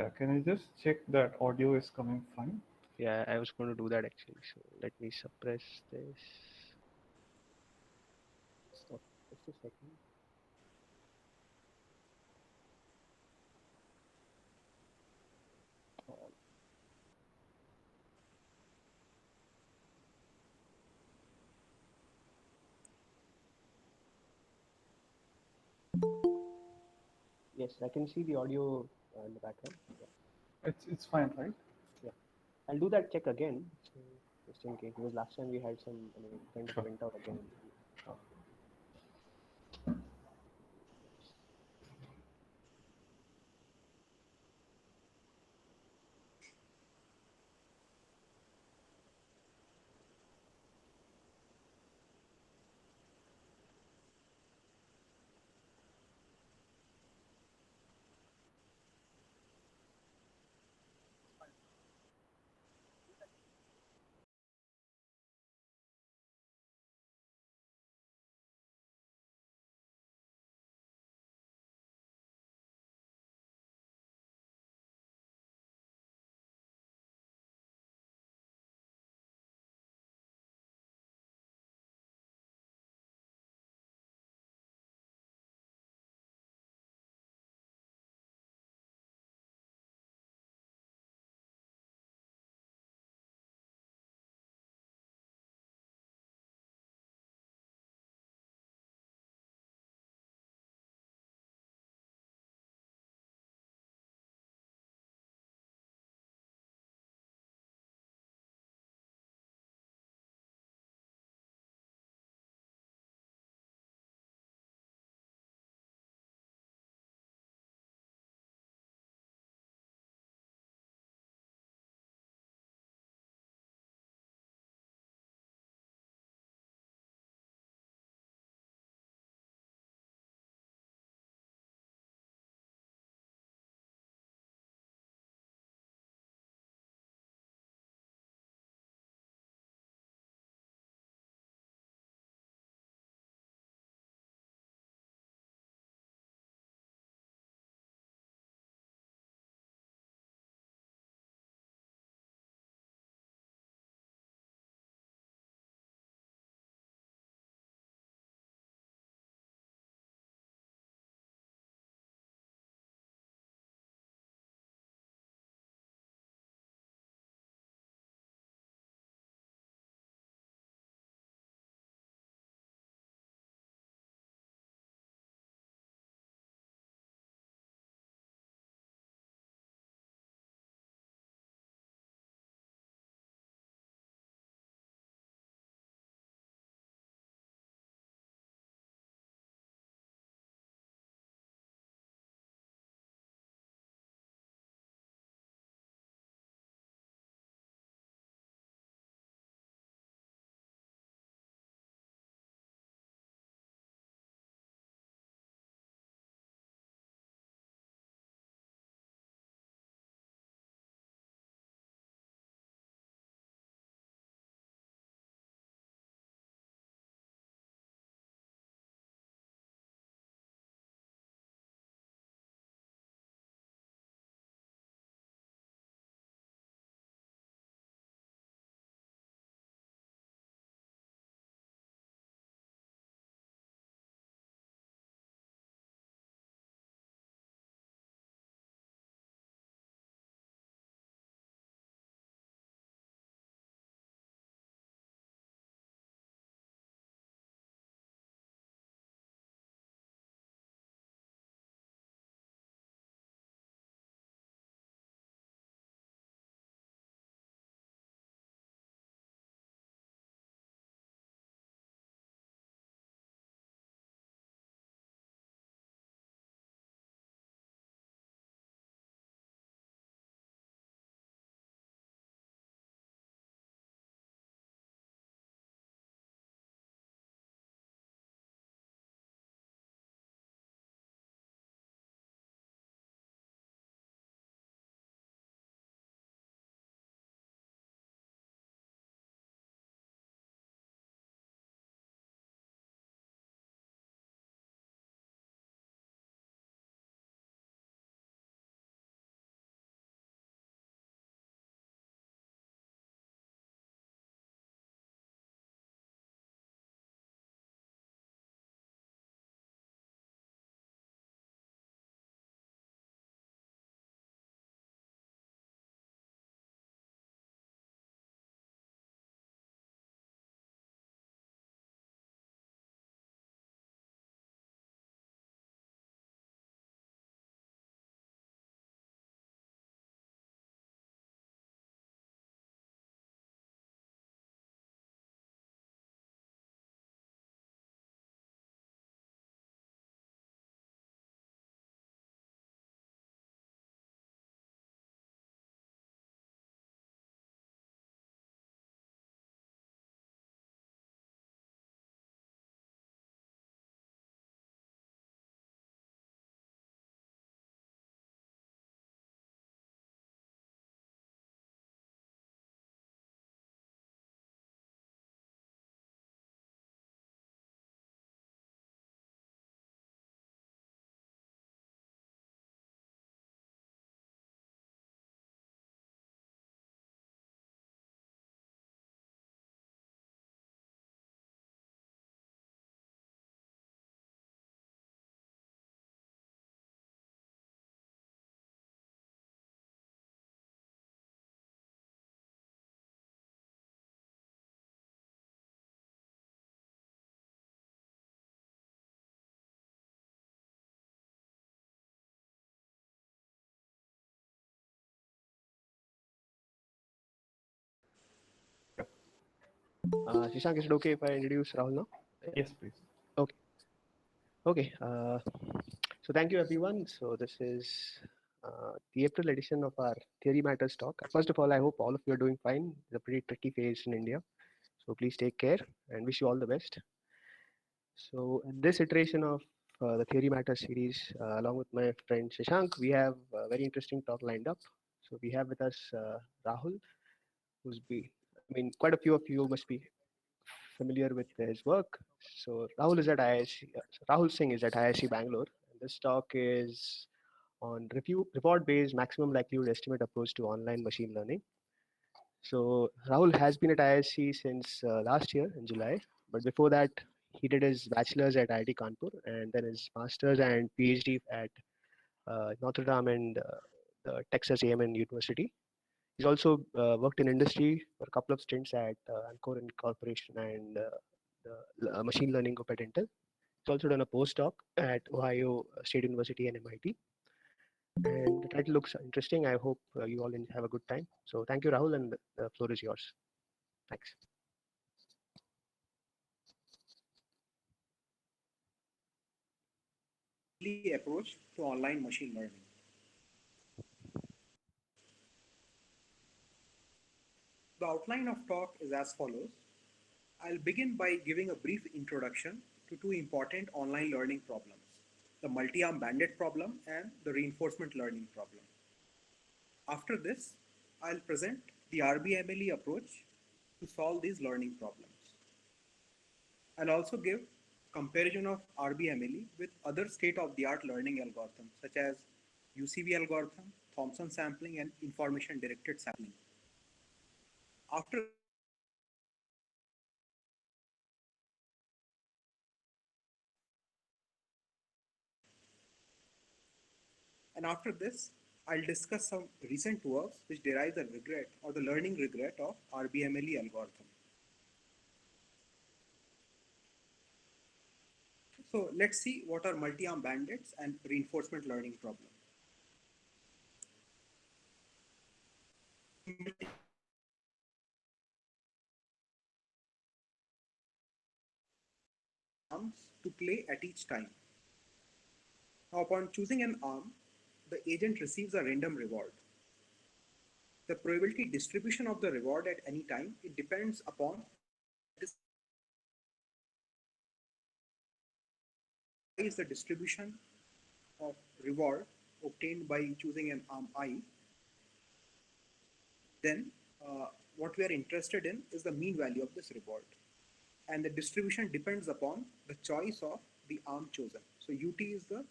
Yeah, can you just check that audio is coming fine? Yeah, I was going to do that actually. So let me suppress this. Stop. Just a second. Yes, I can see the audio in the background. Yeah, It's fine, right? yeah. I'll do that check again. So just in case, because last time we had some, it kind of Sure. went out again. Shashank, is it okay if I introduce Rahul now? Yes, please. Okay. Okay. So thank you, everyone. So this is the April edition of our Theory Matters talk. First of all, I hope all of you are doing fine. It's a pretty tricky phase in India. So please take care and wish you all the best. So in this iteration of the Theory Matters series, along with my friend Shashank, we have a very interesting talk lined up. So we have with us Rahul, I mean, quite a few of you must be familiar with his work. So Rahul is at IISc, Rahul Singh is at IISc Bangalore. And this talk is on reward-based maximum likelihood estimate approach to online machine learning. So Rahul has been at IISc since last year in July, but before that he did his bachelor's at IIT Kanpur and then his master's and PhD at Notre Dame and the Texas A&M University. He's also worked in industry for a couple of stints at Encore Corporation and the machine learning group at Intel. He's also done a postdoc at Ohio State University and MIT. And the title looks interesting. I hope you all have a good time. So thank you, Rahul, and the floor is yours. Thanks. Approach to online machine learning. The outline of talk is as follows. I'll begin by giving a brief introduction to two important online learning problems, the multi-arm bandit problem and the reinforcement learning problem. After this, I'll present the RBMLE approach to solve these learning problems. I'll also give comparison of RBMLE with other state-of-the-art learning algorithms such as UCV algorithm, Thompson sampling, and information-directed sampling. After this, I'll discuss some recent works which derive the regret or the learning regret of RBMLE algorithm. So let's see what are multi-arm bandits and reinforcement learning problem. Arms to play at each time. Now, upon choosing an arm, the agent receives a random reward. The probability distribution of the reward at any time, it depends upon is the distribution of reward obtained by choosing an arm I. Then what we are interested in is the mean value of this reward. And the distribution depends upon the choice of the arm chosen. So UT is the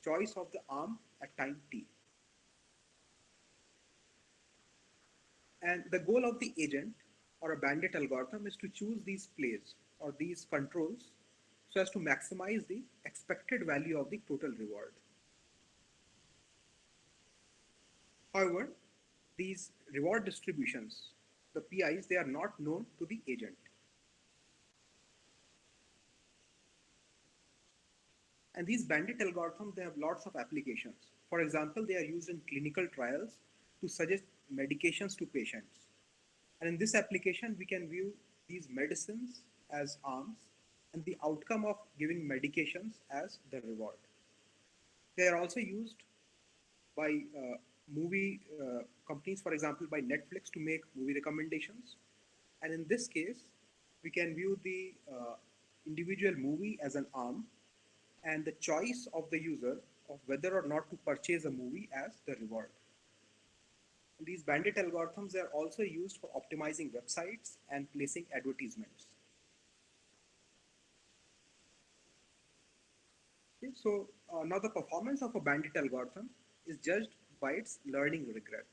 choice of the arm at time t. And the goal of the agent or a bandit algorithm is to choose these plays or these controls so as to maximize the expected value of the total reward. However, these reward distributions, the PIs, they are not known to the agent. And these bandit algorithms, they have lots of applications. For example, they are used in clinical trials to suggest medications to patients. And in this application, we can view these medicines as arms and the outcome of giving medications as the reward. They are also used by movie companies, for example, by Netflix to make movie recommendations. And in this case, we can view the individual movie as an arm and the choice of the user of whether or not to purchase a movie as the reward. And these bandit algorithms are also used for optimizing websites and placing advertisements. Okay, so now the performance of a bandit algorithm is judged by its learning regret.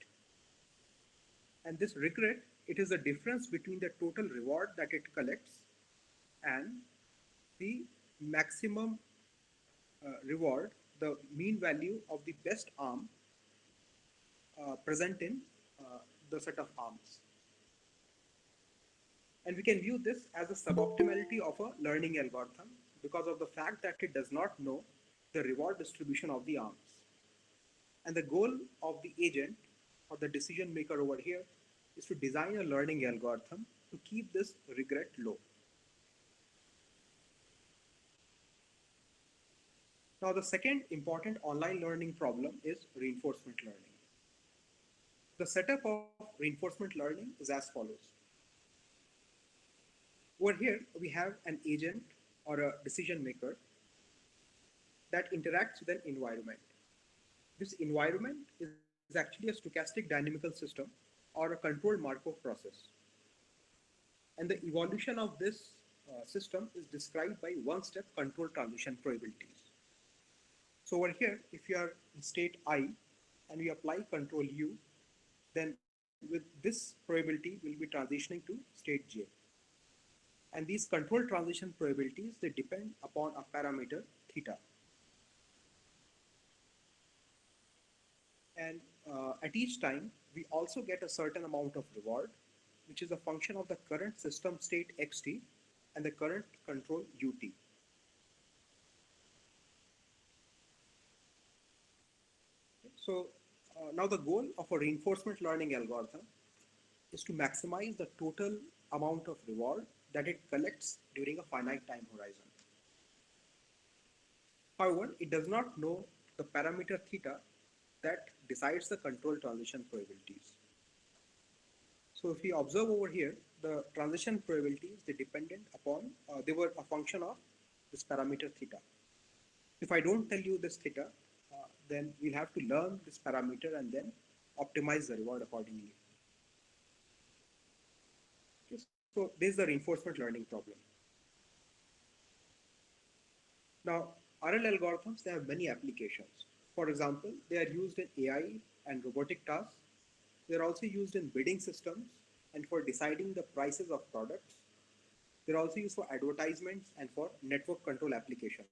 And this regret, it is the difference between the total reward that it collects and the maximum reward, the mean value of the best arm present in the set of arms. And we can view this as a suboptimality of a learning algorithm because of the fact that it does not know the reward distribution of the arms. And the goal of the agent or the decision maker over here is to design a learning algorithm to keep this regret low. Now, the second important online learning problem is reinforcement learning. The setup of reinforcement learning is as follows. Over here, we have an agent or a decision maker that interacts with an environment. This environment is actually a stochastic dynamical system or a controlled Markov process. And the evolution of this system is described by one-step control transition probabilities. So over here, if you are in state I and we apply control U, then with this probability, we'll be transitioning to state J. And these control transition probabilities, they depend upon a parameter theta. And at each time, we also get a certain amount of reward, which is a function of the current system state xt and the current control ut. So now the goal of a reinforcement learning algorithm is to maximize the total amount of reward that it collects during a finite time horizon. However, it does not know the parameter theta that decides the control transition probabilities. So if we observe over here, the transition probabilities, they dependent upon, they were a function of this parameter theta. If I don't tell you this theta, then we'll have to learn this parameter and then optimize the reward accordingly. Okay, so this is the reinforcement learning problem. Now, RL algorithms, they have many applications. For example, they are used in AI and robotic tasks. They are also used in bidding systems and for deciding the prices of products. They're also used for advertisements and for network control applications.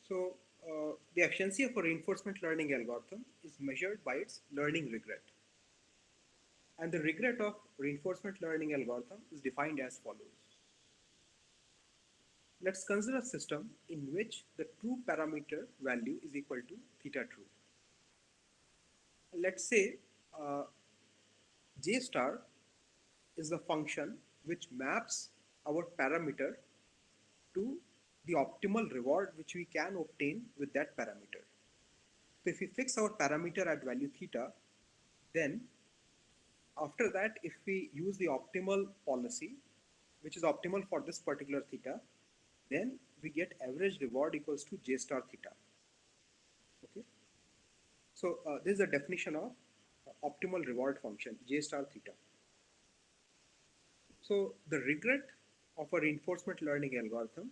So the efficiency of a reinforcement learning algorithm is measured by its learning regret. And the regret of reinforcement learning algorithm is defined as follows. Let's consider a system in which the true parameter value is equal to theta true. Let's say J star is the function which maps our parameter to the optimal reward which we can obtain with that parameter. So if we fix our parameter at value theta, then after that, if we use the optimal policy, which is optimal for this particular theta, then we get average reward equals to J star theta. Okay. So this is the definition of optimal reward function, J star theta. So the regret of a reinforcement learning algorithm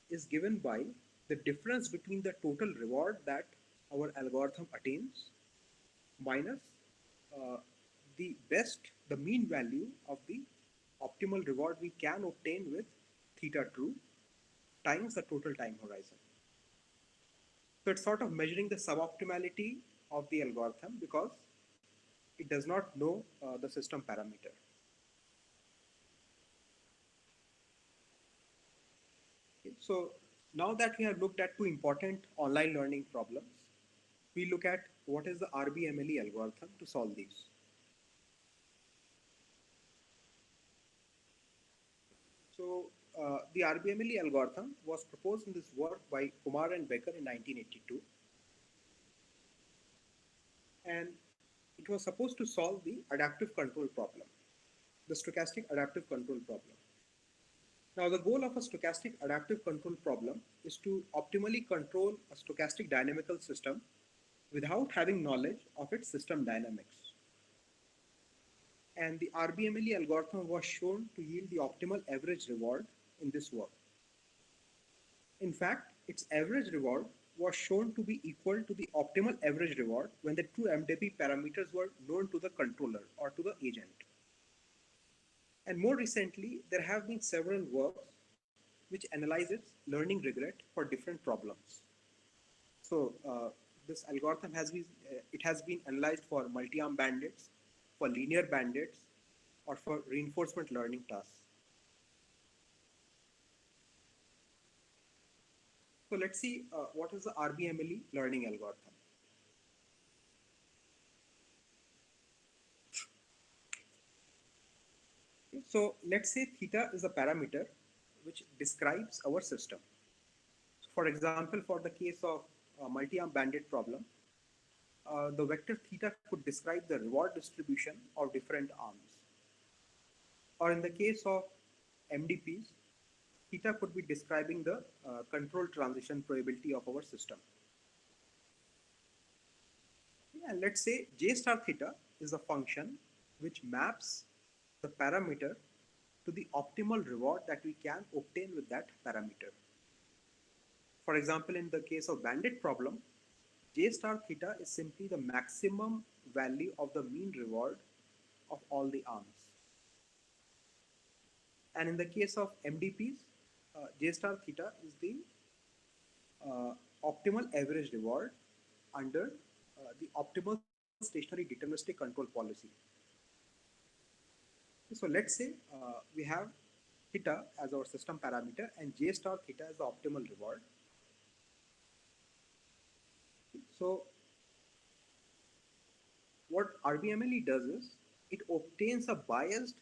is given by the difference between the total reward that our algorithm attains minus the mean value of the optimal reward we can obtain with theta true times the total time horizon. So it's sort of measuring the suboptimality of the algorithm because it does not know the system parameter. Okay, so now that we have looked at two important online learning problems, we look at what is the RBMLE algorithm to solve these. So the RBMLE algorithm was proposed in this work by Kumar and Becker in 1982. And it was supposed to solve the adaptive control problem, the stochastic adaptive control problem. Now, the goal of a stochastic adaptive control problem is to optimally control a stochastic dynamical system without having knowledge of its system dynamics. And the RBMLE algorithm was shown to yield the optimal average reward in this work. In fact, its average reward was shown to be equal to the optimal average reward when the true MDP parameters were known to the controller or to the agent. And more recently, there have been several works which analyzes learning regret for different problems. So this algorithm has been analyzed for multi-arm bandits, for linear bandits, or for reinforcement learning tasks. So let's see what is the RBMLE learning algorithm. So let's say theta is a parameter which describes our system. So for example, for the case of multi-arm bandit problem, the vector theta could describe the reward distribution of different arms. Or in the case of MDPs, theta could be describing the control transition probability of our system. And let's say J star theta is a function which maps the parameter to the optimal reward that we can obtain with that parameter. For example, in the case of bandit problem, J star theta is simply the maximum value of the mean reward of all the arms. And in the case of MDPs, J star theta is the optimal average reward under the optimal stationary deterministic control policy. So let's say we have theta as our system parameter and J star theta is the optimal reward. So what RBMLE does is it obtains a biased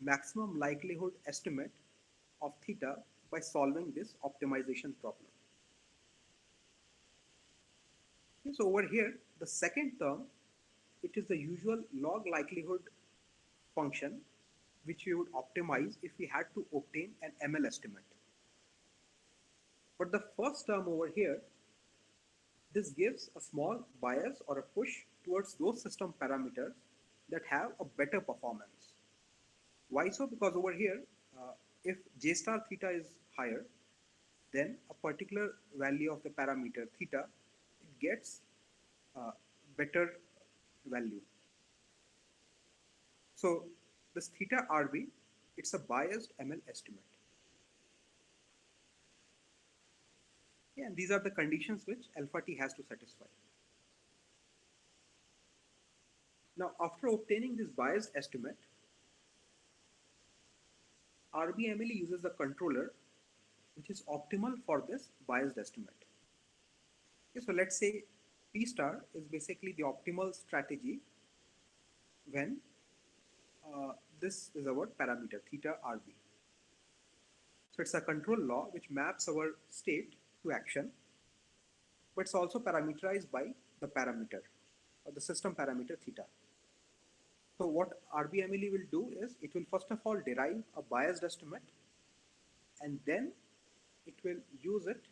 maximum likelihood estimate of theta by solving this optimization problem. Okay, so over here, the second term, it is the usual log likelihood function which we would optimize if we had to obtain an ML estimate. But the first term over here, this gives a small bias or a push towards those system parameters that have a better performance. Why so? Because over here, if J star theta is higher, then a particular value of the parameter theta, it gets better value. So this theta RB, it's a biased ML estimate. Yeah, and these are the conditions which alpha t has to satisfy. Now, after obtaining this biased estimate, RBMLE uses a controller which is optimal for this biased estimate. Okay, so let's say P star is basically the optimal strategy when this is our parameter theta RB. So it's a control law which maps our state to action, but it's also parameterized by the parameter or the system parameter theta. So what RBMLE will do is it will first of all derive a biased estimate and then it will use it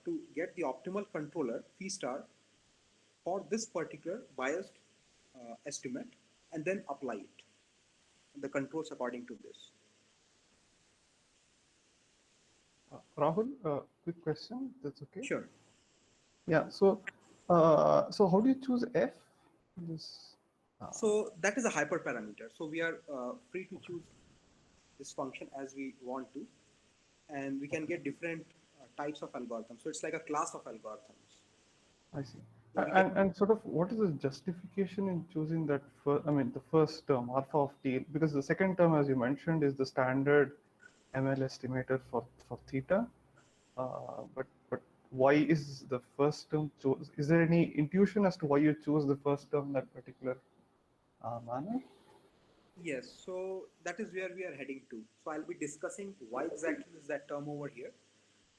to get the optimal controller phi star for this particular biased estimate and then apply it, the controls according to this. Rahul, quick question. That's okay. Sure. Yeah. So, so how do you choose F? This. So that is a hyperparameter. So we are free to choose this function as we want to, and we can get different types of algorithms. So it's like a class of algorithms. I see. So And sort of what is the justification in choosing that? The first term alpha of t, because the second term, as you mentioned, is the standard ML estimator for theta. But why is the first term choose? Is there any intuition as to why you choose the first term in that particular manner? Yes, so that is where we are heading to. So I'll be discussing why exactly is that term over here.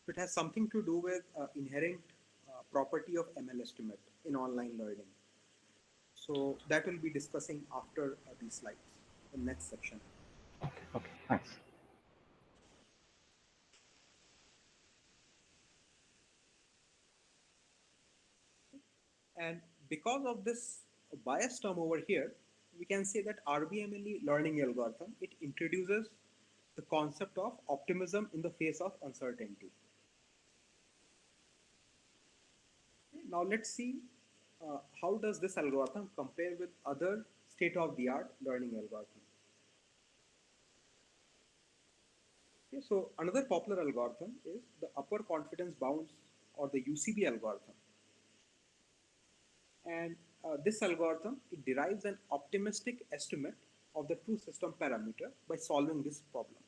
So it has something to do with inherent property of ML estimate in online learning. So that will be discussing after these slides, the next section. Okay, thanks. And because of this bias term over here, we can say that RBMLE learning algorithm, it introduces the concept of optimism in the face of uncertainty. Now let's see how does this algorithm compare with other state-of-the-art learning algorithms. Okay, so another popular algorithm is the upper confidence bounds or the UCB algorithm. And this algorithm, it derives an optimistic estimate of the true system parameter by solving this problem.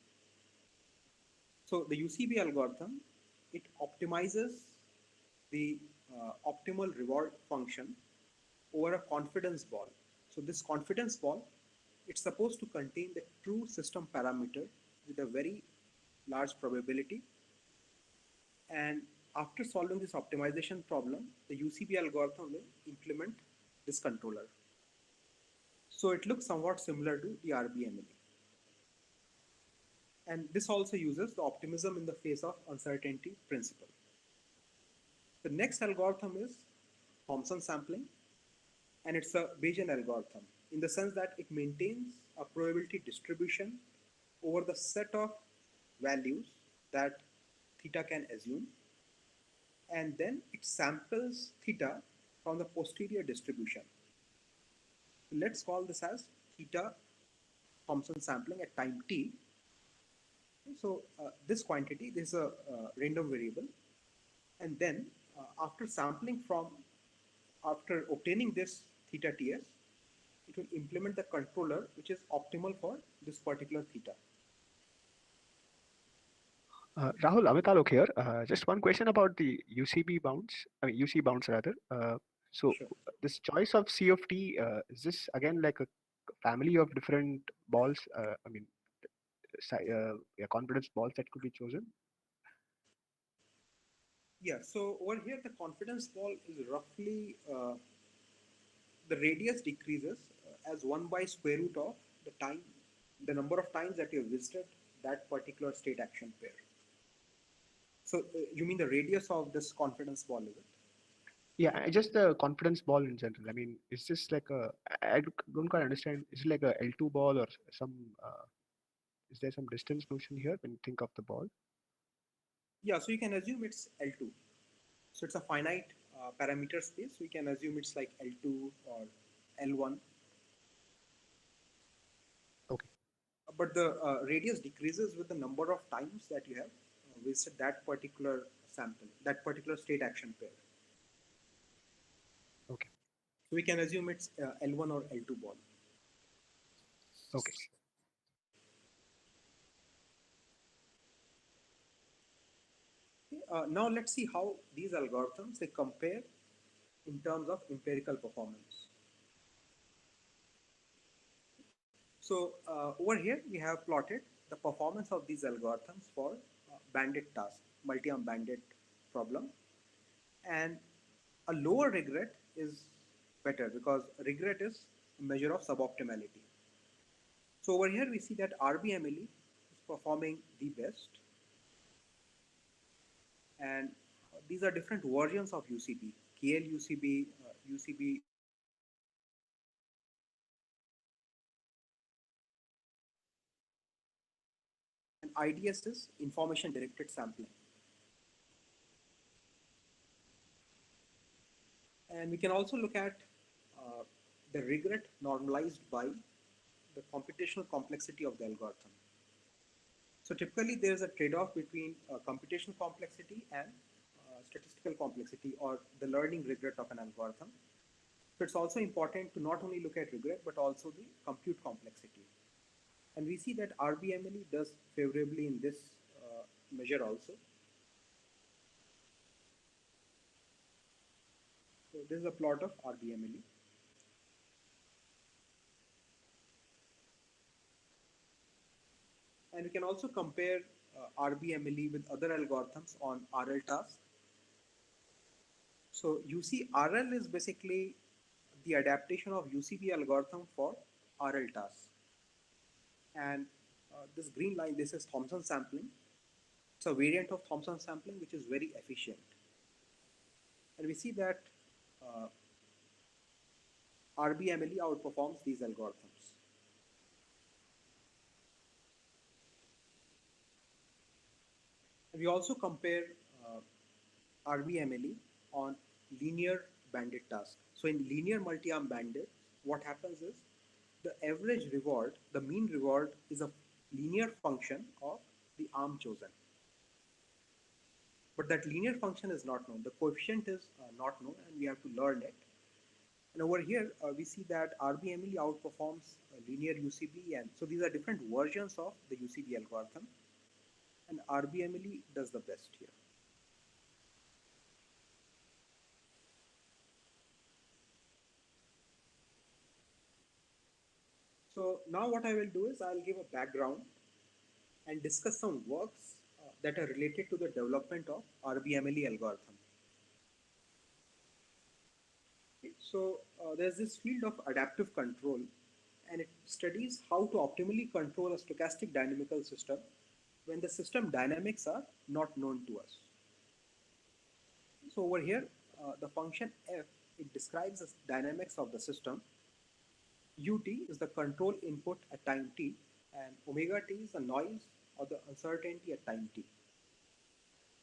So the UCB algorithm, it optimizes the optimal reward function over a confidence ball. So this confidence ball it's supposed to contain the true system parameter with a very large probability. And after solving this optimization problem, the UCB algorithm will implement this controller. So it looks somewhat similar to the RBMLE. And this also uses the optimism in the face of uncertainty principle. The next algorithm is Thompson sampling, and it's a Bayesian algorithm in the sense that it maintains a probability distribution over the set of values that theta can assume, and then it samples theta from the posterior distribution. Let's call this as theta Thompson sampling at time t. So this quantity, this is a random variable, and then after obtaining this theta ts, it will implement the controller which is optimal for this particular theta. Rahul, Amit Alok here. Just one question about the UCB bounds. I mean UC bounds rather. So Sure. this choice of C of t, is this again like a family of different balls? I mean, confidence balls that could be chosen. Yeah, so over here the confidence ball is roughly the radius decreases as 1 by square root of the number of times that you have visited that particular state action pair. So you mean the radius of this confidence ball, is it? Yeah, just the confidence ball in general. I mean, is this like I don't quite understand. Is it like a L2 ball or some? Is there some distance notion here when you think of the ball? Yeah, so you can assume it's L2. So it's a finite parameter space. So you can assume it's like L2 or L1. Okay. But the radius decreases with the number of times that you have visited that particular sample, that particular state action pair. Okay. So we can assume it's L1 or L2 ball. Okay. Now let's see how these algorithms they compare in terms of empirical performance. So over here we have plotted the performance of these algorithms for bandit task, multi-arm bandit problem, and a lower regret is better because regret is a measure of suboptimality. So over here we see that RBMLE is performing the best, and these are different versions of UCB, KL UCB, UCB. And IDS is information directed sampling. And we can also look at the regret normalized by the computational complexity of the algorithm. So typically there is a trade-off between computational complexity and statistical complexity or the learning regret of an algorithm. So it's also important to not only look at regret but also the compute complexity. And we see that RBMLE does favorably in this measure also. So this is a plot of RBMLE. And we can also compare RBMLE with other algorithms on RL task. So you see RL is basically the adaptation of UCB algorithm for RL tasks. And this green line, this is Thompson sampling. It's a variant of Thompson sampling which is very efficient. And we see that RBMLE outperforms these algorithms. And we also compare RBMLE on linear bandit task. So in linear multi-arm bandit, what happens is the average reward, the mean reward is a linear function of the arm chosen. But that linear function is not known. The coefficient is not known and we have to learn it. And over here, we see that RBMLE outperforms linear UCB. And so these are different versions of the UCB algorithm. And RBMLE does the best here. So now what I will do is I'll give a background and discuss some works that are related to the development of RBMLE algorithm. Okay, so there's this field of adaptive control, and it studies how to optimally control a stochastic dynamical system when the system dynamics are not known to us. So over here, the function f, it describes the dynamics of the system. Ut is the control input at time t, and omega t is the noise or the uncertainty at time t.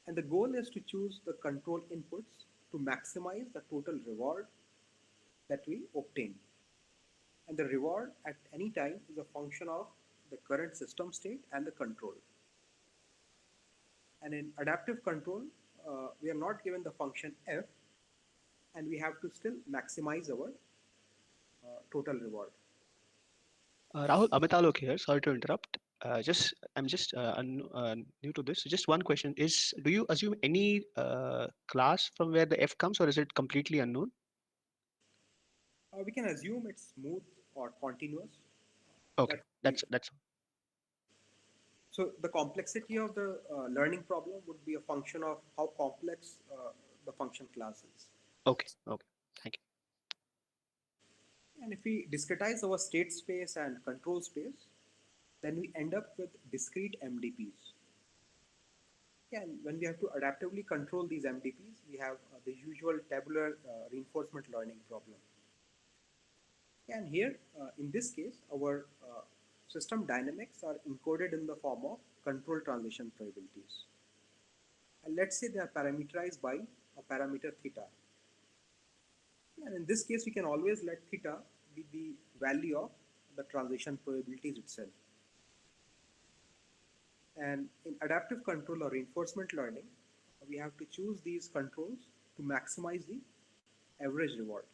And the goal is to choose the control inputs to maximize the total reward that we obtain. And the reward at any time is a function of the current system state and the control. And in adaptive control, we are not given the function f, and we have to still maximize our total reward. Rahul, Amitalok here. Sorry to interrupt. I'm just new to this. So just one question is: do you assume any class from where the f comes, or is it completely unknown? We can assume it's smooth or continuous. Okay, that's. So the complexity of the learning problem would be a function of how complex the function class is. Okay. Thank you. And if we discretize our state space and control space, then we end up with discrete MDPs. And when we have to adaptively control these MDPs, we have the usual tabular reinforcement learning problem. And here, in this case, our system dynamics are encoded in the form of control transition probabilities. And let's say they are parameterized by a parameter theta. And in this case, we can always let theta be the value of the transition probabilities itself. And in adaptive control or reinforcement learning, we have to choose these controls to maximize the average reward.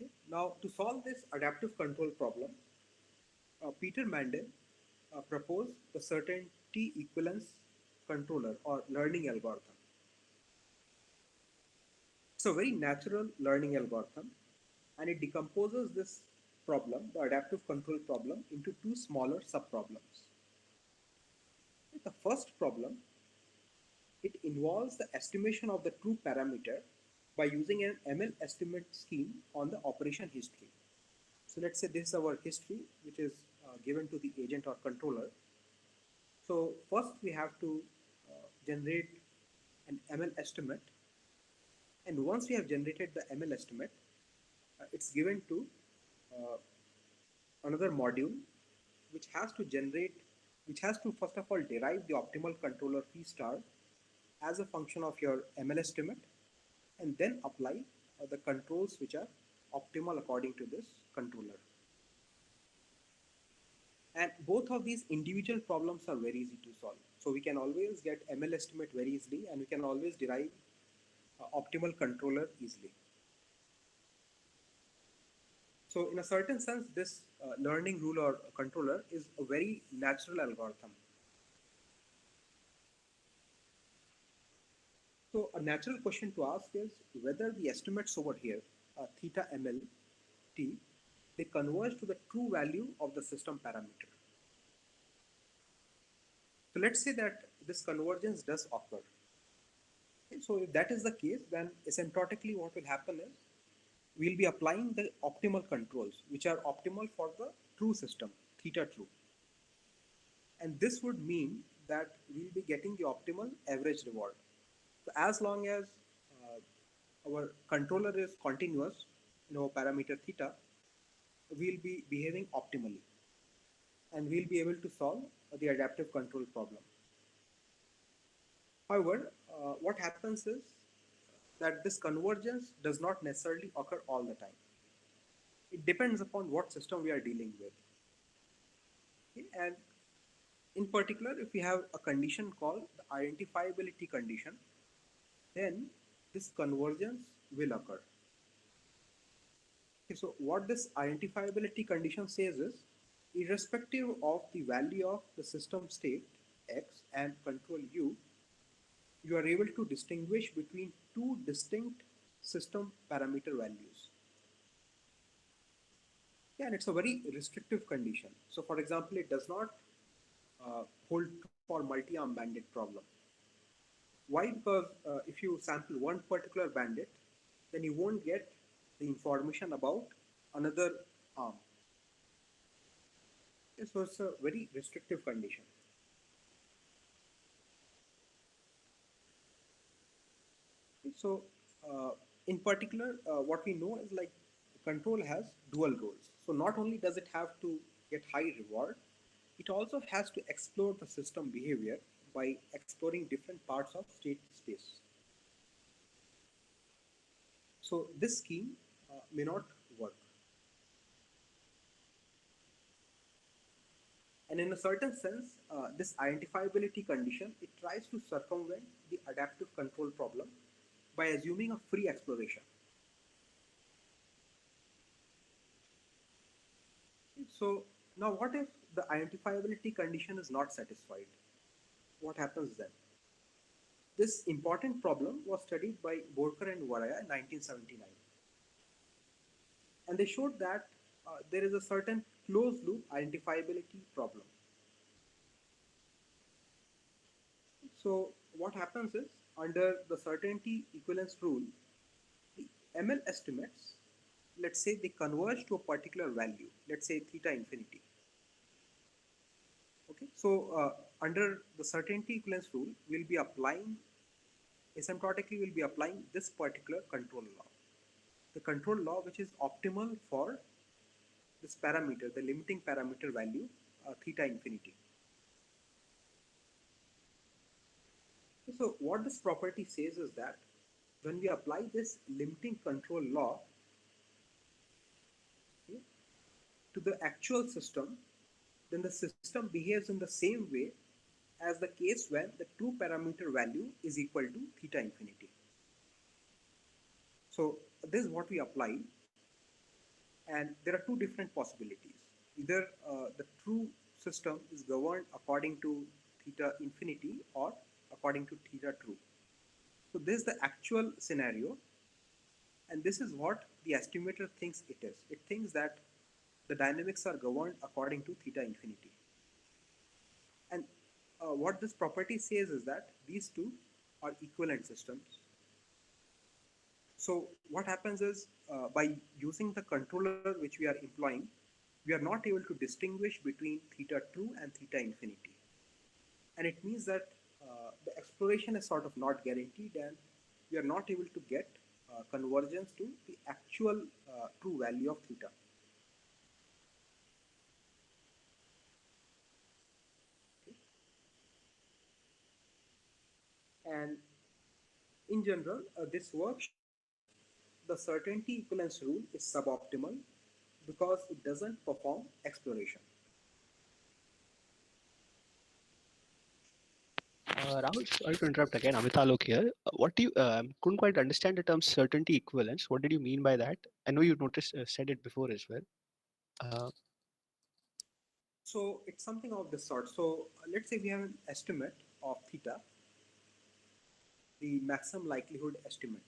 Okay. Now, to solve this adaptive control problem, Peter Mandl proposed the certainty equivalence controller or learning algorithm. It's a very natural learning algorithm, and it decomposes this problem, the adaptive control problem, into two smaller subproblems. The first problem, it involves the estimation of the true parameter by using an ML estimate scheme on the operation history. So let's say this is our history, which is given to the agent or controller. So first we have to generate an ML estimate. And once we have generated the ML estimate, it's given to another module which has to first of all derive the optimal controller phi star as a function of your ML estimate, and then apply the controls which are optimal according to this controller. And both of these individual problems are very easy to solve. So we can always get ML estimate very easily, and we can always derive optimal controller easily. So in a certain sense, this learning rule or controller is a very natural algorithm. So a natural question to ask is whether the estimates over here, theta ML t, they converge to the true value of the system parameter. So let's say that this convergence does occur. Okay, so if that is the case, then asymptotically what will happen is we'll be applying the optimal controls, which are optimal for the true system, theta true. And this would mean that we'll be getting the optimal average reward. So as long as our controller is continuous in our parameter theta, we'll be behaving optimally, and we'll be able to solve the adaptive control problem. However, what happens is that this convergence does not necessarily occur all the time. It depends upon what system we are dealing with. Okay? And in particular, if we have a condition called the identifiability condition, then this convergence will occur. Okay, so what this identifiability condition says is, irrespective of the value of the system state x and control u, you are able to distinguish between two distinct system parameter values. Yeah, and it's a very restrictive condition. So for example, it does not hold true for multi-arm bandit problem. Why? Because if you sample one particular bandit, then you won't get the information about another arm. Okay, so it's a very restrictive condition. Okay, so in particular, what we know is like control has dual roles. So not only does it have to get high reward, it also has to explore the system behavior by exploring different parts of state space. So this scheme may not work. And in a certain sense, this identifiability condition, it tries to circumvent the adaptive control problem by assuming a free exploration. So now what if the identifiability condition is not satisfied? What happens then? This important problem was studied by Borkar and Varaiya in 1979. And they showed that there is a certain closed loop identifiability problem. So what happens is, under the certainty equivalence rule, the ML estimates, let's say they converge to a particular value, let's say theta infinity. Okay, so under the certainty equivalence rule, we'll be applying, asymptotically we'll be applying this particular control law. The control law which is optimal for this parameter, the limiting parameter value, theta infinity. So what this property says is that when we apply this limiting control law, okay, to the actual system, then the system behaves in the same way as the case when the true parameter value is equal to theta infinity. So this is what we apply, and there are two different possibilities. Either the true system is governed according to theta infinity or according to theta true. So this is the actual scenario, and this is what the estimator thinks it is. It thinks that the dynamics are governed according to theta infinity. And what this property says is that these two are equivalent systems. So what happens is, by using the controller which we are employing, we are not able to distinguish between theta true and theta infinity. And it means that the exploration is sort of not guaranteed, and we are not able to get convergence to the actual true value of theta. Okay. And in general, this work shows that the certainty equivalence rule is suboptimal because it doesn't perform exploration. Rahul, sorry to interrupt again. Amitalok here. What do you couldn't quite understand the term certainty equivalence? What did you mean by that? I know you noticed said it before as well. Uh, So it's something of this sort. So let's say we have an estimate of theta, the maximum likelihood estimate.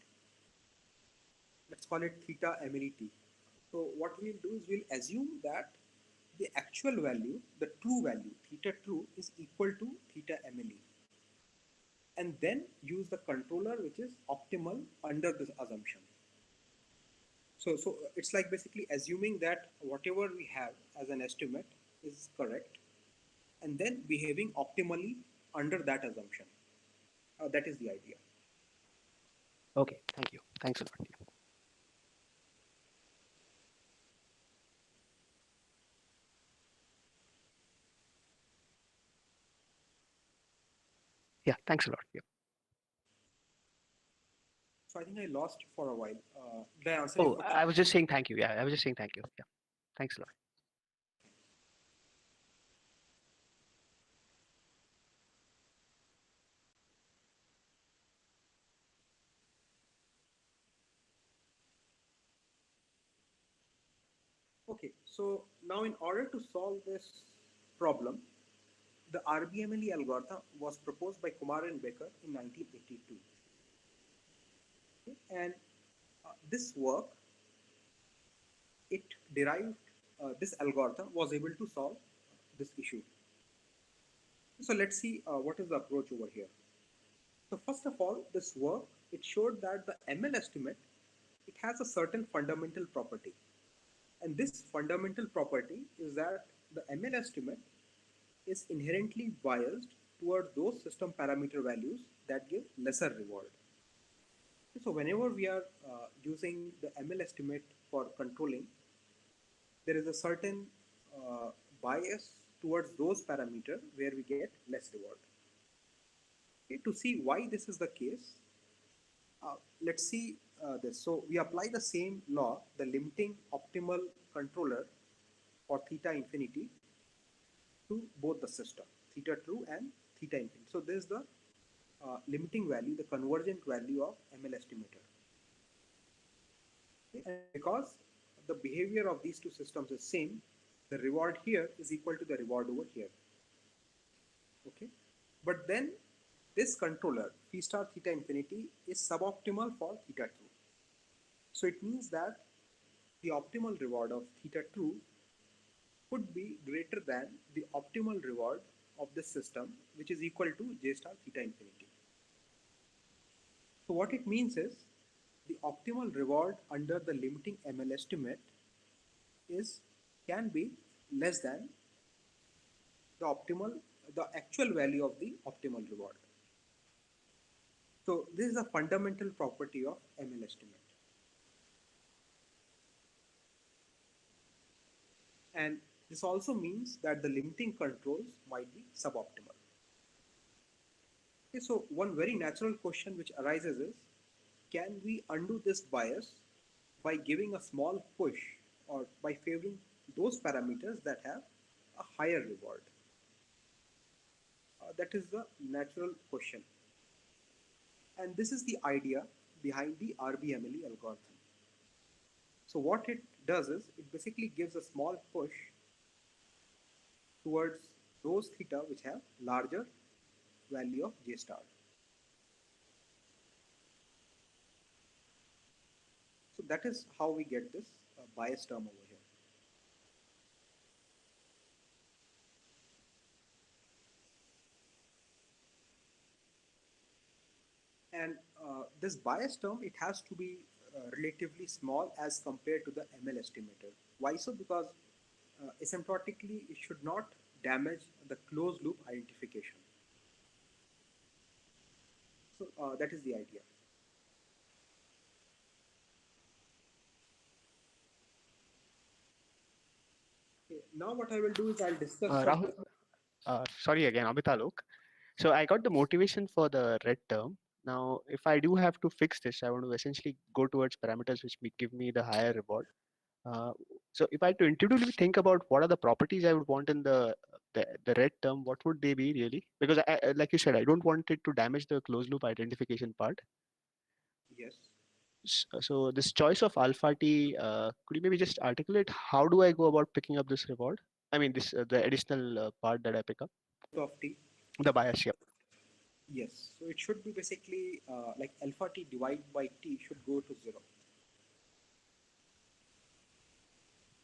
Let's call it theta MLE. So what we'll do is we'll assume that the actual value, the true value, theta true, is equal to theta MLE. And then use the controller which is optimal under this assumption. So it's like basically assuming that whatever we have as an estimate is correct, and then behaving optimally under that assumption. That is the idea. okay, thank you. Thanks a lot. Yeah, thanks a lot. Yeah. So I think I lost for a while. Did I answer your Oh, question? I was just saying thank you. Yeah, I was just saying thank you. Yeah, thanks a lot. Okay, so now in order to solve this problem, the RBMLE algorithm was proposed by Kumar and Becker in 1982. Okay, and this work, it derived this algorithm was able to solve this issue. So let's see what is the approach over here. So first of all, this work, it showed that the ML estimate, it has a certain fundamental property. And this fundamental property is that the ML estimate is inherently biased toward those system parameter values that give lesser reward. So whenever we are using the ML estimate for controlling, there is a certain bias towards those parameters where we get less reward. Okay, to see why this is the case, let's see this. So we apply the same law, the limiting optimal controller for theta infinity to both the system, theta true and theta infinity. So this is the limiting value, the convergent value of ML estimator. Okay, and because the behavior of these two systems is same, the reward here is equal to the reward over here. Okay, but then this controller phi star theta infinity is suboptimal for theta true. So it means that the optimal reward of theta true could be greater than the optimal reward of this system, which is equal to j star theta infinity. So what it means is the optimal reward under the limiting ML estimate can be less than the actual value of the optimal reward. So this is a fundamental property of ML estimate. And this also means that the limiting controls might be suboptimal. Okay, so one very natural question which arises is, can we undo this bias by giving a small push or by favoring those parameters that have a higher reward? That is the natural question. And this is the idea behind the RBMLE algorithm. So what it does is, it basically gives a small push towards those theta which have larger value of j star. So that is how we get this bias term over here. And this bias term, it has to be relatively small as compared to the ML estimator. Why so? Because asymptotically, it should not damage the closed loop identification. So that is the idea. Okay, now what I will do is I'll discuss Rahul, sorry again, Amitalok. So I got the motivation for the red term. Now, if I do have to fix this, I want to essentially go towards parameters which give me the higher reward. So if I had to intuitively think about what are the properties I would want in the red term, what would they be really? Because like you said, I don't want it to damage the closed loop identification part. Yes. So this choice of alpha t, could you maybe just articulate how do I go about picking up this reward? I mean, this the additional part that I pick up. Of t. The bias, yeah. Yes. So it should be basically like alpha t divided by t should go to 0.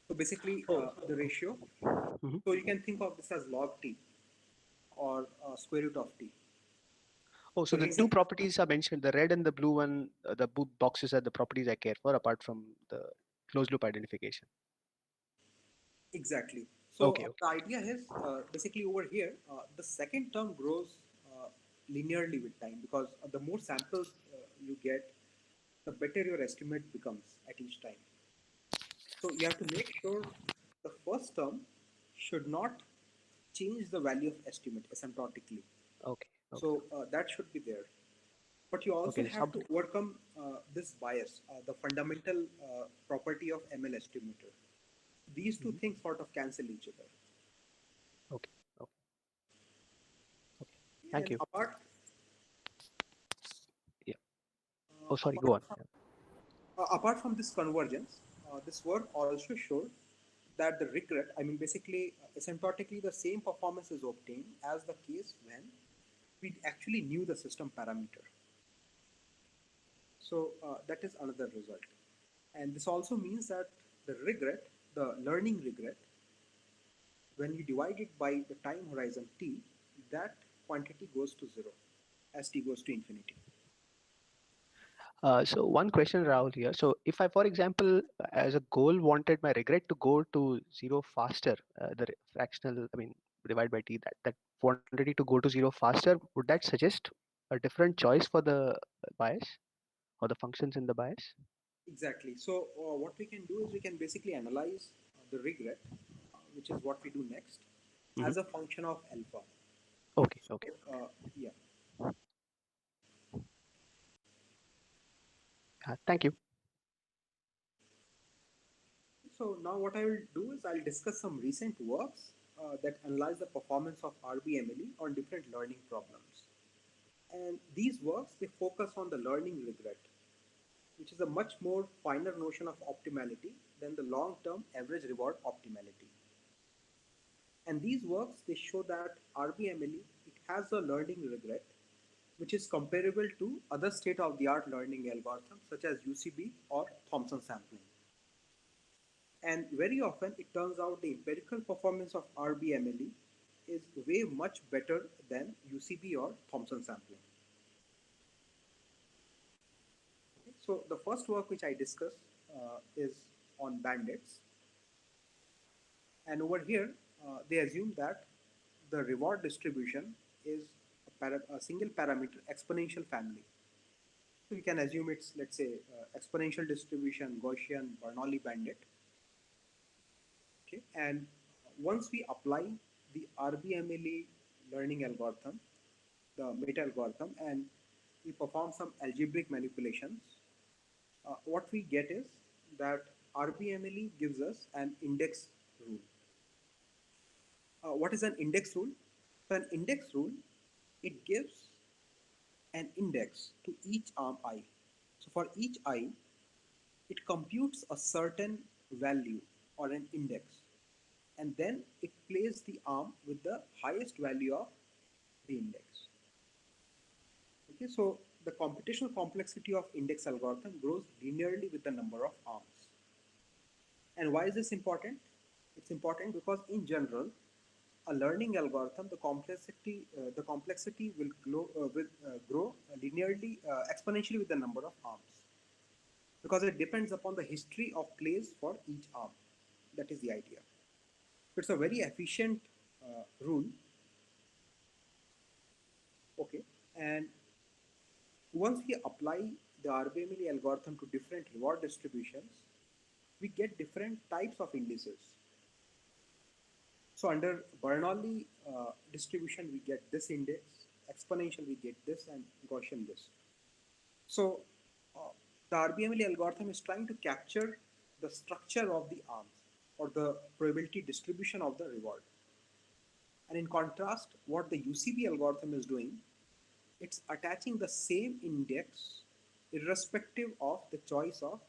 So basically the ratio. Mm-hmm. So you can think of this as log t or square root of t. Oh, so the two properties are mentioned, the red and the blue one, the blue boxes are the properties I care for apart from the closed loop identification. Exactly. So Okay. the idea is basically over here, the second term grows linearly with time, because the more samples you get, the better your estimate becomes at each time. So you have to make sure the first term should not change the value of estimate asymptotically. Okay. So that should be there. But you also have to overcome this bias, the fundamental property of ML estimator. These two things sort of cancel each other. Okay. Thank you. Oh, sorry, go on. Apart from this convergence, this work also showed that the regret, I mean, basically, asymptotically, the same performance is obtained as the case when we actually knew the system parameter. So that is another result. And this also means that the regret the learning regret, when you divide it by the time horizon t, that quantity goes to zero as t goes to infinity. So one question, Rahul, here. So if I, for example, as a goal wanted my regret to go to zero faster, the fractional, I mean, divide by t, that wanted it to go to zero faster, would that suggest a different choice for the bias or the functions in the bias? Exactly. So what we can do is we can basically analyze the regret, which is what we do next, Mhm. as a function of alpha. Okay, So okay. yeah. Thank you. So now what I will do is I'll discuss some recent works that analyze the performance of RBMLE on different learning problems. And these works, they focus on the learning regret, which is a much more finer notion of optimality than the long-term average reward optimality. And these works, they show that RBMLE, it has a learning regret, which is comparable to other state-of-the-art learning algorithms such as UCB or Thompson sampling. And very often it turns out the empirical performance of RBMLE is way much better than UCB or Thompson sampling. Okay, so the first work which I discuss is on bandits. And over here, they assume that the reward distribution is a single parameter exponential family. So you can assume it's, let's say, exponential distribution, Gaussian, Bernoulli bandit. Okay, and once we apply the RBMLE learning algorithm, the meta algorithm, and we perform some algebraic manipulations, what we get is that RBMLE gives us an index rule. What is an index rule? So an index rule, it gives an index to each arm I. So for each I, it computes a certain value or an index, and then it plays the arm with the highest value of the index. Okay, so the computational complexity of index algorithm grows linearly with the number of arms. And why is this important? It's important because in general, a learning algorithm, the complexity will grow linearly, exponentially with the number of arms, because it depends upon the history of plays for each arm. That is the idea. It's a very efficient rule. Okay, and once we apply the RBMLE algorithm to different reward distributions, we get different types of indices. So under Bernoulli distribution, we get this index, exponential we get this, and Gaussian this. So the RBMLE algorithm is trying to capture the structure of the arms or the probability distribution of the reward. And in contrast, what the UCB algorithm is doing, it's attaching the same index irrespective of the choice of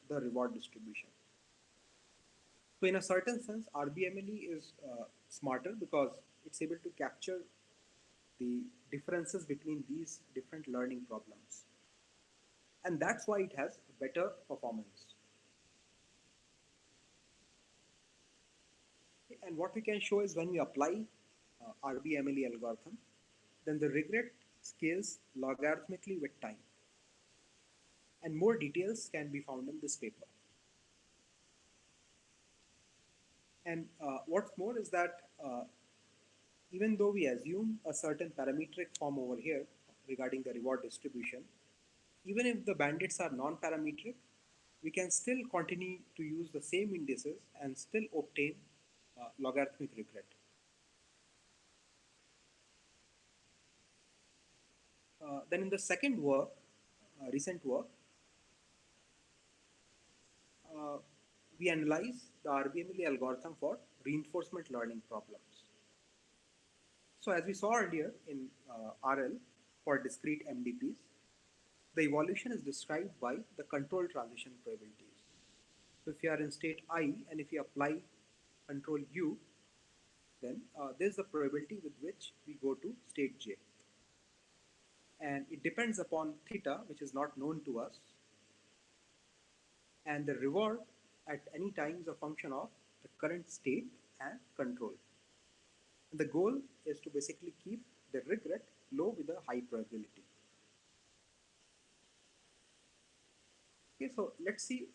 the reward distribution. So in a certain sense, RBMLE is smarter because it's able to capture the differences between these different learning problems. And that's why it has better performance. And what we can show is when we apply RBMLE algorithm, then the regret scales logarithmically with time. And more details can be found in this paper. And what's more is that even though we assume a certain parametric form over here regarding the reward distribution, even if the bandits are non-parametric, we can still continue to use the same indices and still obtain logarithmic regret. Then in the second work, recent work, uh, we analyze the RBMLE algorithm for reinforcement learning problems. So as we saw earlier in RL for discrete MDPs, the evolution is described by the control transition probabilities. So if you are in state I and if you apply control U, then this is the probability with which we go to state J. And it depends upon theta, which is not known to us. And the reward at any time is a function of the current state and control. And the goal is to basically keep the regret low with a high probability. Okay, so let's see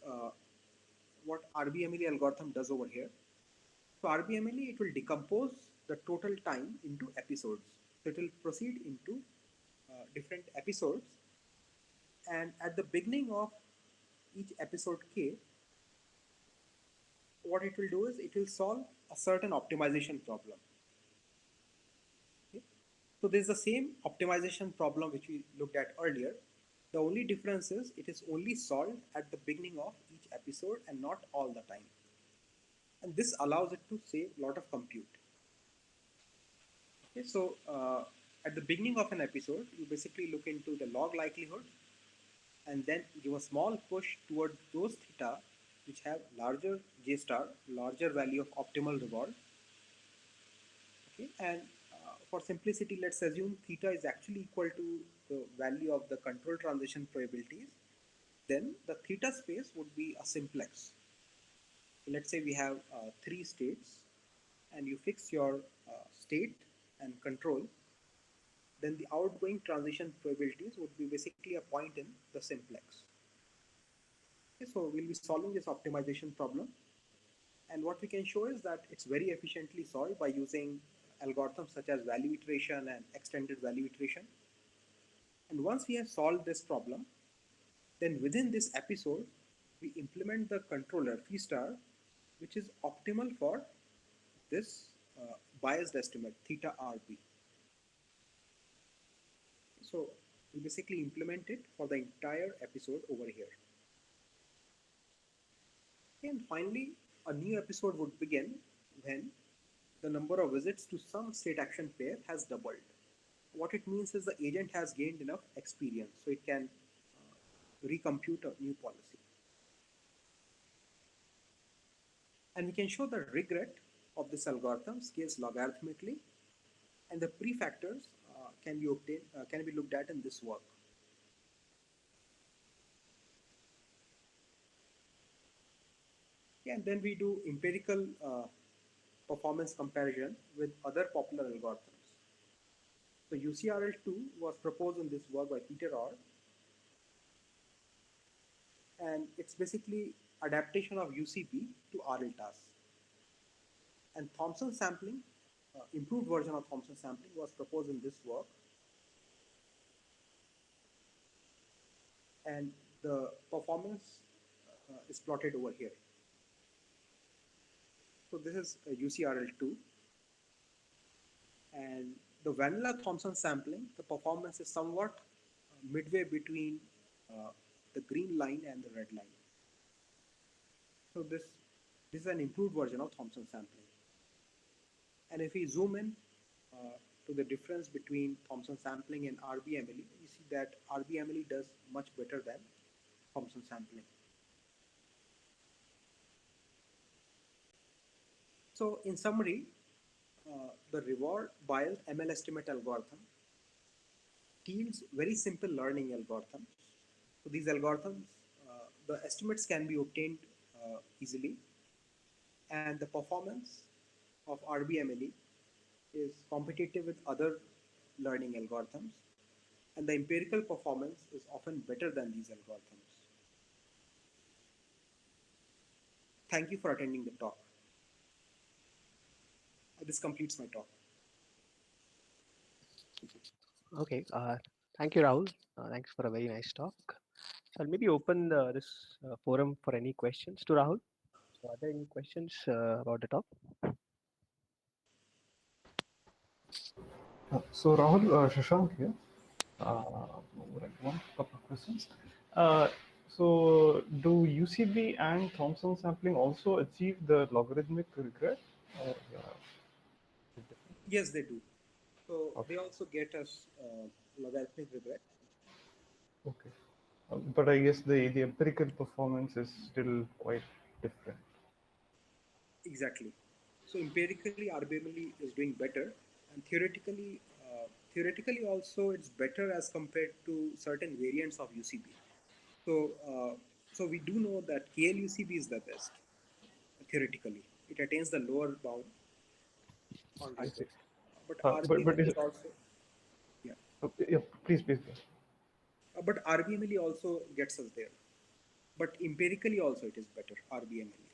what RBMLE algorithm does over here. So RBMLE, it will decompose the total time into episodes. So it will proceed into different episodes, and at the beginning of each episode K, what it will do is it will solve a certain optimization problem. Okay? So this is the same optimization problem which we looked at earlier. The only difference is it is only solved at the beginning of each episode and not all the time. And this allows it to save a lot of compute. Okay, so at the beginning of an episode, you basically look into the log likelihood and then give a small push toward those theta which have larger J star, larger value of optimal reward. Okay, and for simplicity, let's assume theta is actually equal to the value of the control transition probabilities. Then the theta space would be a simplex. So let's say we have three states, and you fix your state and control. Then the outgoing transition probabilities would be basically a point in the simplex. Okay, so we'll be solving this optimization problem. And what we can show is that it's very efficiently solved by using algorithms such as value iteration and extended value iteration. And once we have solved this problem, then within this episode, we implement the controller phi star, which is optimal for this biased estimate theta RB. So we basically implement it for the entire episode over here. And finally, a new episode would begin when the number of visits to some state action pair has doubled. What it means is the agent has gained enough experience so it can recompute a new policy. And we can show the regret of this algorithm scales logarithmically, and the prefactors can be looked at in this work. And then we do empirical performance comparison with other popular algorithms. So UCRL2 was proposed in this work by Peter Orr, and it's basically adaptation of UCP to RL task. And Thompson sampling, improved version of Thompson sampling was proposed in this work. And the performance is plotted over here. So this is UCRL2. And the vanilla Thompson sampling, the performance is somewhat midway between the green line and the red line. So this is an improved version of Thompson sampling. And if we zoom in to the difference between Thompson sampling and RBMLE, we see that RBMLE does much better than Thompson sampling. So in summary, the reward biased ML estimate algorithm yields very simple learning algorithms. So these algorithms, the estimates can be obtained easily, and the performance of RBMLE is competitive with other learning algorithms, and the empirical performance is often better than these algorithms. Thank you for attending the talk. This completes my talk. Okay, thank you, Rahul. Thanks for a very nice talk. So I'll maybe open this forum for any questions to Rahul. So are there any questions about the talk? So Rahul, Shashank here. One couple of questions. So do UCB and Thompson sampling also achieve the logarithmic regret? Or, Yes, they do. So Okay. they also get us logarithmic regret. Okay. But I guess the empirical performance is still quite different. Exactly. So empirically, RBMLE is doing better, and theoretically also it's better as compared to certain variants of UCB. So So we do know that KLUCB is the best theoretically. It attains the lower bound on I see. research. But But RBMLE is is it, also, yeah. yeah, please. But RBMLE also gets us there. But empirically also it is better, RBMLE.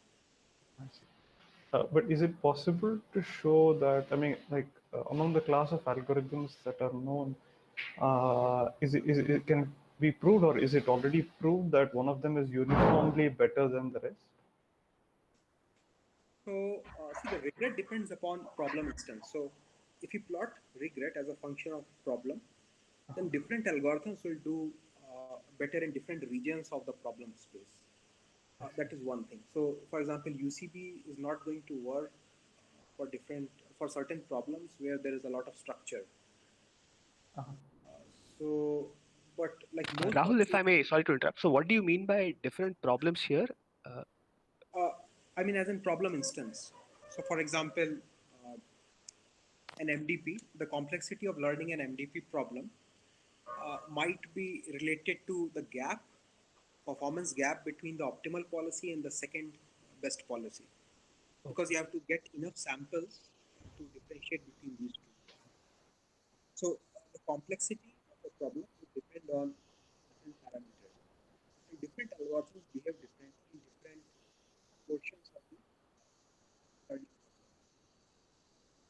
I see. But is it possible to show that, I mean, like among the class of algorithms that are known, can it be proved, or is it already proved that one of them is uniformly better than the rest? So see, the regret depends upon problem instance. So if you plot regret as a function of problem, then different algorithms will do better in different regions of the problem space. That is one thing. So for example, UCB is not going to work for certain problems where there is a lot of structure. Uh-huh. So, but like most of Rahul, if the, I may, sorry to interrupt. So what do you mean by different problems here? Uh, uh, I mean, as in problem instance. So for example, uh, an MDP, the complexity of learning an MDP problem might be related to the performance gap between the optimal policy and the second best policy, because okay. you have to get enough samples to differentiate between these two. So the complexity of the problem will depend on different parameters, and different algorithms behave differently in different portions of the learning problem.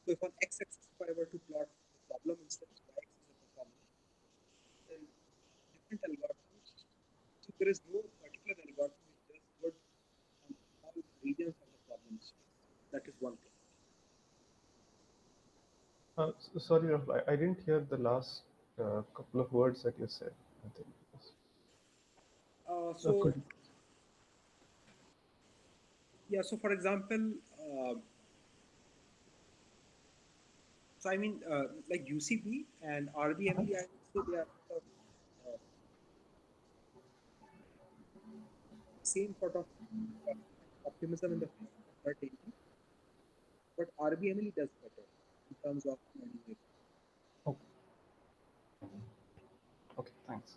So if on x-axis, if I were to plot the problem instance, y-axis the performance, then different algorithms. So there is no particular algorithm which does good on all regions of the problem space. That is one thing. Sorry, Rahul, I didn't hear the last couple of words that you said. I think. So Could yeah, so for example, so I mean, like UCB and RBMLE, I would say they are sort of uh, same sort of optimism in the face of uncertainty, but RBMLE does better in terms of learning rate. okay, okay, thanks.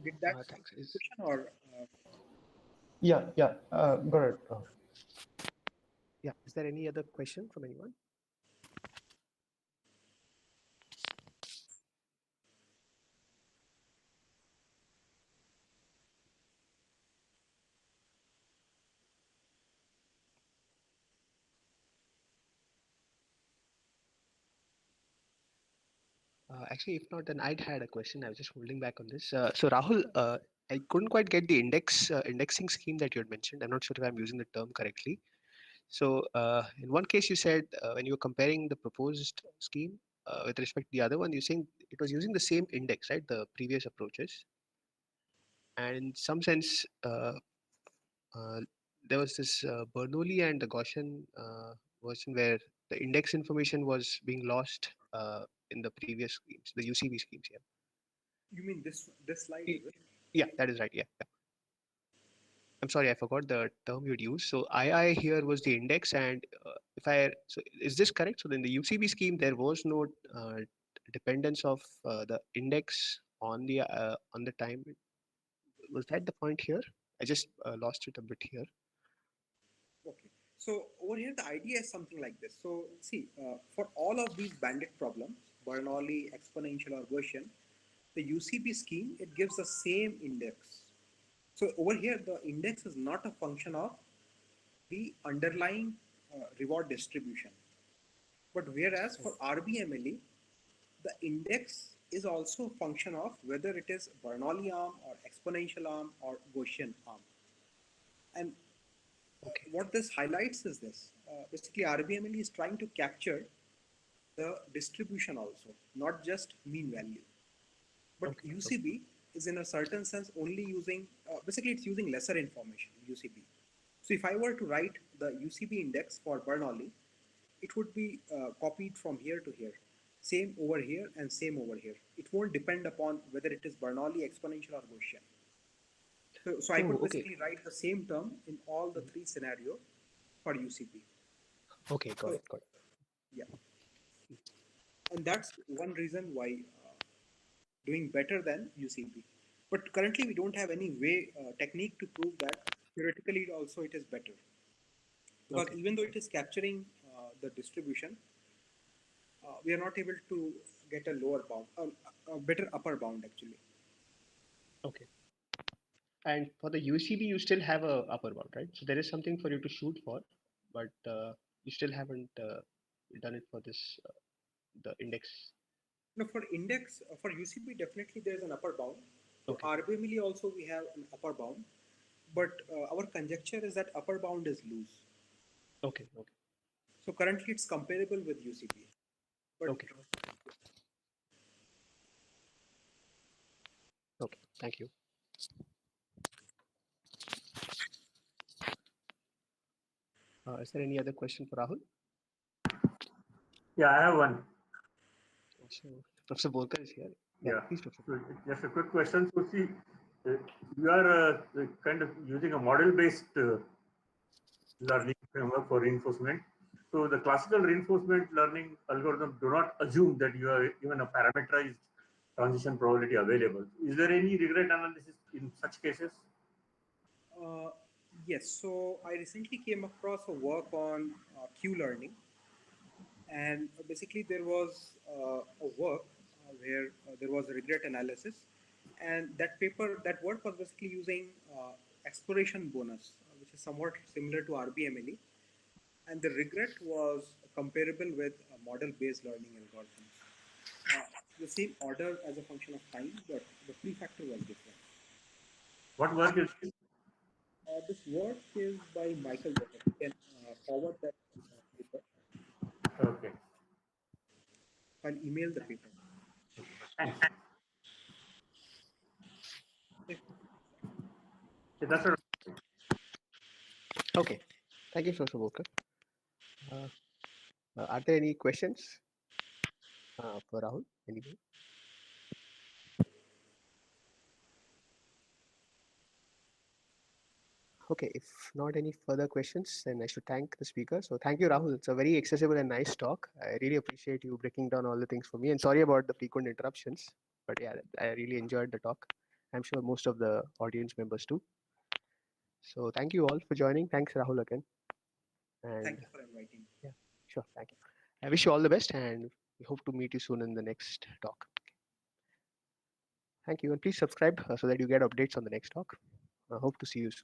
Did that answer Thanks. the question, or Yeah, got it. Yeah. Is there any other question from anyone? Actually, if not, then I'd had a question. I was just holding back on this. So Rahul, I couldn't quite get the indexing scheme that you had mentioned. I'm not sure if I'm using the term correctly. So in one case, you said when you were comparing the proposed scheme with respect to the other one, you're saying it was using the same index, right? The previous approaches, and in some sense, uh, there was this Bernoulli and the Gaussian version where the index information was being lost in the previous schemes, the UCB schemes. Yeah. you mean this slide is it? Yeah, that is right. Yeah. Yeah. I'm sorry, I forgot the term you'd use. So II here was the index, and so is this correct? So in the UCB scheme, there was no dependence of the index on the time. Was that the point here? I just lost it a bit here. Okay. So over here, the idea is something like this. So see, for all of these bandit problems, Bernoulli, exponential, or Gaussian, the UCB scheme, it gives the same index. So over here, the index is not a function of the underlying reward distribution. But whereas for RBMLE, the index is also a function of whether it is Bernoulli arm or exponential arm or Gaussian arm. And Okay. what this highlights is this. Basically, RBMLE is trying to capture the distribution also, not just mean value. But Okay. UCB is in a certain sense only using, basically it's using lesser information, UCB. So if I were to write the UCB index for Bernoulli, it would be copied from here to here. Same over here and same over here. It won't depend upon whether it is Bernoulli, exponential, or Gaussian. So I Oh, could okay. basically write the same term in all the three scenarios for UCB. Okay, got So it. Got it. yeah, and that's one reason why doing better than UCP. But currently we don't have any way, technique to prove that theoretically also it is better. Because even though it is capturing the distribution, we are not able to get a lower bound, a better upper bound actually. Okay. And for the UCB, you still have a upper bound, right? So there is something for you to shoot for, but you still haven't done it for this the index. No, for index, for UCB, definitely there is an upper bound. For Okay. RBMLE also we have an upper bound, but our conjecture is that upper bound is loose. Okay. Okay. So currently it's comparable with UCP. But Okay. Okay. Thank you. Is there any other question for Rahul? Yeah, I have one. So Professor Borkar is here. Yeah. Please, Professor. So just a quick question. So see, you are kind of using a model-based learning framework for reinforcement. So the classical reinforcement learning algorithm do not assume that you are even a parameterized transition probability available. Is there any regret analysis in such cases? yes, so I recently came across a work on Q learning, and basically there was a work where there was a regret analysis, and that work was basically using exploration bonus, which is somewhat similar to RBMLE, and the regret was comparable with model-based learning algorithms. The same order as a function of time, but the prefactor was different. What work is this? This work is by Michael Becker. You can forward that paper. Okay. I'll email the paper. Thanks. Okay. That's what. Okay. Thank you, Professor Borkar. Are there any questions for Rahul? Anybody? Okay, if not any further questions, then I should thank the speaker. So thank you, Rahul. It's a very accessible and nice talk. I really appreciate you breaking down all the things for me. And sorry about the frequent interruptions, but yeah, I really enjoyed the talk. I'm sure most of the audience members too. So thank you all for joining. Thanks, Rahul, again. And Thank you for inviting me. yeah, sure. Thank you. I wish you all the best, and we hope to meet you soon in the next talk. Thank you, and please subscribe so that you get updates on the next talk. I hope to see you soon.